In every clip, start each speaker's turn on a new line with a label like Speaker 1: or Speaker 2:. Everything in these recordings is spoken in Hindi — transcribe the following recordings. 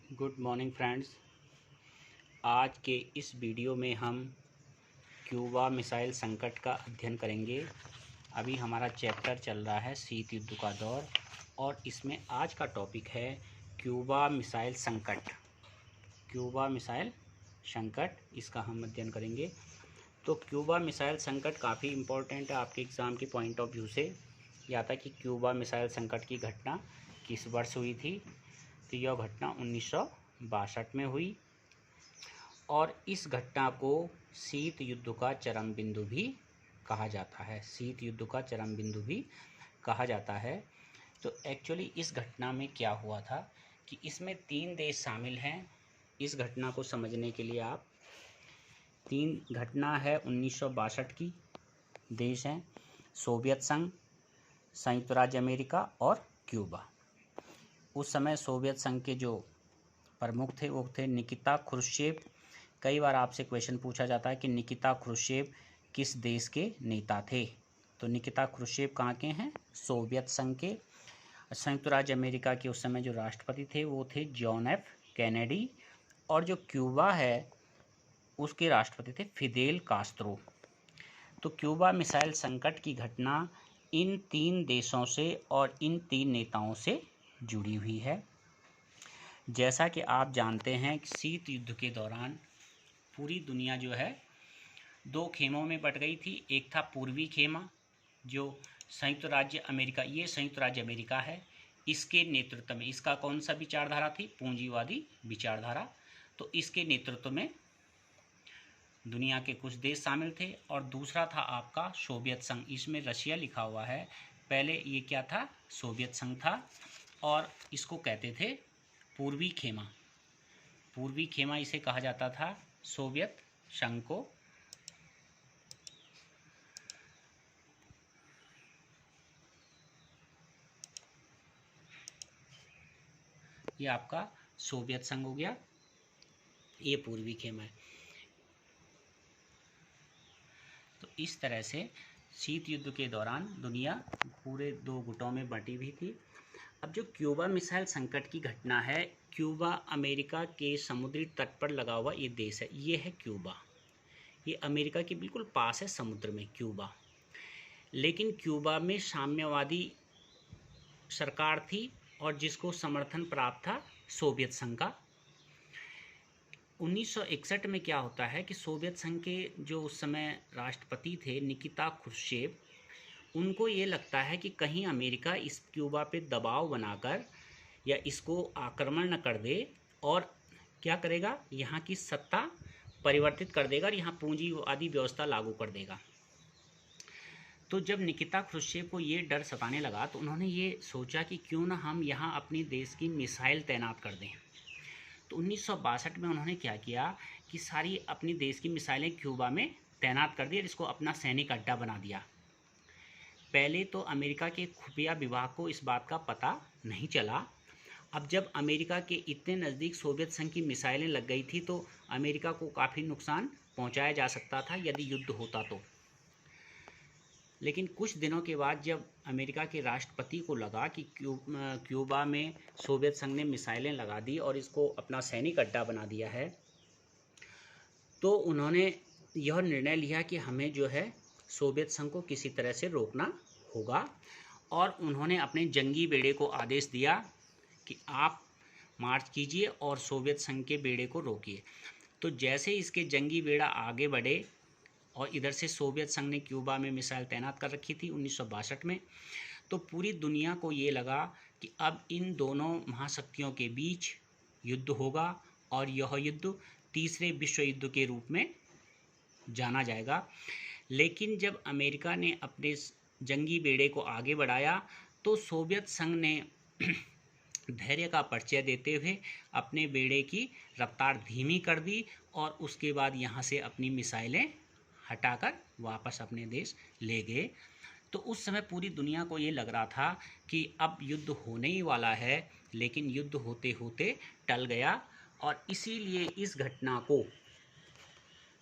Speaker 1: Good morning friends. आज के इस वीडियो में हम क्यूबा मिसाइल संकट का अध्ययन करेंगे। अभी हमारा चैप्टर चल रहा है शीत युद्ध का दौर और इसमें आज का टॉपिक है क्यूबा मिसाइल संकट। क्यूबा मिसाइल संकट इसका हम अध्ययन करेंगे। तो क्यूबा मिसाइल संकट काफ़ी इम्पोर्टेंट है आपके एग्ज़ाम के पॉइंट ऑफ व्यू से। यह था कि क्यूबा मिसाइल संकट की घटना किस वर्ष हुई थी। तो यह घटना 1962 में हुई और इस घटना को शीत युद्ध का चरम बिंदु भी कहा जाता है। शीत युद्ध का चरम बिंदु भी कहा जाता है। तो एक्चुअली इस घटना में क्या हुआ था कि इसमें 3 देश शामिल हैं। इस घटना को समझने के लिए आप 3 घटना है 1962 की। देश हैं सोवियत संघ, संयुक्त राज्य अमेरिका और क्यूबा। उस समय सोवियत संघ के जो प्रमुख थे वो थे निकिता क्रुश्चेव। कई बार आपसे क्वेश्चन पूछा जाता है कि निकिता क्रुश्चेव किस देश के नेता थे। तो निकिता क्रुश्चेव कहाँ के हैं? सोवियत संघ के। संयुक्त राज्य अमेरिका के उस समय जो राष्ट्रपति थे वो थे जॉन एफ कैनेडी और जो क्यूबा है उसके राष्ट्रपति थे फिदेल कास्त्रो। तो क्यूबा मिसाइल संकट की घटना इन 3 देशों से और इन 3 नेताओं से जुड़ी हुई है। जैसा कि आप जानते हैं कि शीत युद्ध के दौरान पूरी दुनिया जो है 2 खेमों में बट गई थी। एक था पूर्वी खेमा जो संयुक्त राज्य अमेरिका, ये संयुक्त राज्य अमेरिका है, इसके नेतृत्व में, इसका कौन सा विचारधारा थी? पूंजीवादी विचारधारा। तो इसके नेतृत्व में दुनिया के कुछ देश शामिल थे। और दूसरा था आपका सोवियत संघ, इसमें रशिया लिखा हुआ है। पहले ये क्या था? सोवियत संघ था और इसको कहते थे पूर्वी खेमा। पूर्वी खेमा इसे कहा जाता था, सोवियत संघ को। ये आपका सोवियत संघ हो गया, ये पूर्वी खेमा है। तो इस तरह से शीत युद्ध के दौरान दुनिया पूरे 2 गुटों में बटी हुई थी। अब जो क्यूबा मिसाइल संकट की घटना है, क्यूबा अमेरिका के समुद्री तट पर लगा हुआ ये देश है। ये है क्यूबा, ये अमेरिका के बिल्कुल पास है समुद्र में क्यूबा। लेकिन क्यूबा में साम्यवादी सरकार थी और जिसको समर्थन प्राप्त था सोवियत संघ का। 1961 में क्या होता है कि सोवियत संघ के जो उस समय राष्ट्रपति थे निकिता क्रुश्चेव, उनको ये लगता है कि कहीं अमेरिका इस क्यूबा पे दबाव बनाकर या इसको आक्रमण न कर दे और क्या करेगा, यहाँ की सत्ता परिवर्तित कर देगा और यहाँ पूंजीवादी व्यवस्था लागू कर देगा। तो जब निकिता क्रुश्चेव को ये डर सताने लगा तो उन्होंने ये सोचा कि क्यों ना हम यहाँ अपनी देश की मिसाइल तैनात कर दें। तो 1962 में उन्होंने क्या किया कि सारी अपनी देश की मिसाइलें क्यूबा में तैनात कर दी और इसको अपना सैनिक अड्डा बना दिया। पहले तो अमेरिका के खुफिया विभाग को इस बात का पता नहीं चला। अब जब अमेरिका के इतने नज़दीक सोवियत संघ की मिसाइलें लग गई थी तो अमेरिका को काफ़ी नुकसान पहुंचाया जा सकता था यदि युद्ध होता तो। लेकिन कुछ दिनों के बाद जब अमेरिका के राष्ट्रपति को लगा कि क्यूबा में सोवियत संघ ने मिसाइलें लगा दी और इसको अपना सैनिक अड्डा बना दिया है, तो उन्होंने यह निर्णय लिया कि हमें जो है सोवियत संघ को किसी तरह से रोकना होगा। और उन्होंने अपने जंगी बेड़े को आदेश दिया कि आप मार्च कीजिए और सोवियत संघ के बेड़े को रोकिए। तो जैसे इसके जंगी बेड़ा आगे बढ़े और इधर से सोवियत संघ ने क्यूबा में मिसाइल तैनात कर रखी थी 1962 में, तो पूरी दुनिया को ये लगा कि अब इन दोनों महाशक्तियों के बीच युद्ध होगा और यह युद्ध तीसरे विश्व युद्ध के रूप में जाना जाएगा। लेकिन जब अमेरिका ने अपने जंगी बेड़े को आगे बढ़ाया तो सोवियत संघ ने धैर्य का परिचय देते हुए अपने बेड़े की रफ्तार धीमी कर दी और उसके बाद यहाँ से अपनी मिसाइलें हटाकर वापस अपने देश ले गए। तो उस समय पूरी दुनिया को ये लग रहा था कि अब युद्ध होने ही वाला है, लेकिन युद्ध होते होते टल गया और इसीलिए इस घटना को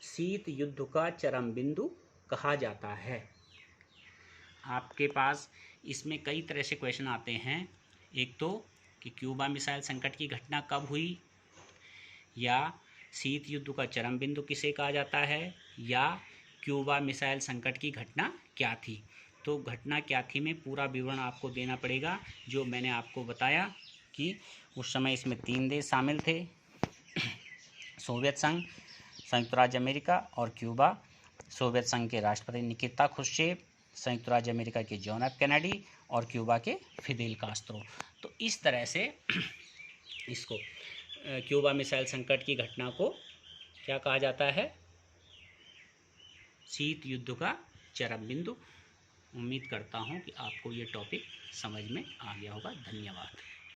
Speaker 1: शीत युद्ध का चरम बिंदु कहा जाता है। आपके पास इसमें कई तरह से क्वेश्चन आते हैं। एक तो कि क्यूबा मिसाइल संकट की घटना कब हुई, या शीत युद्ध का चरम बिंदु किसे कहा जाता है, या क्यूबा मिसाइल संकट की घटना क्या थी। तो घटना क्या थी में पूरा विवरण आपको देना पड़ेगा, जो मैंने आपको बताया कि उस समय इसमें 3 देश शामिल थे, सोवियत संघ, संयुक्त राज्य अमेरिका और क्यूबा। सोवियत संघ के राष्ट्रपति निकिता क्रुश्चेव, संयुक्त राज्य अमेरिका के जॉन एफ कैनेडी और क्यूबा के फिदेल कास्त्रो। तो इस तरह से इसको क्यूबा मिसाइल संकट की घटना को क्या कहा जाता है, शीत युद्ध का चरम बिंदु। उम्मीद करता हूँ कि आपको ये टॉपिक समझ में आ गया होगा। धन्यवाद।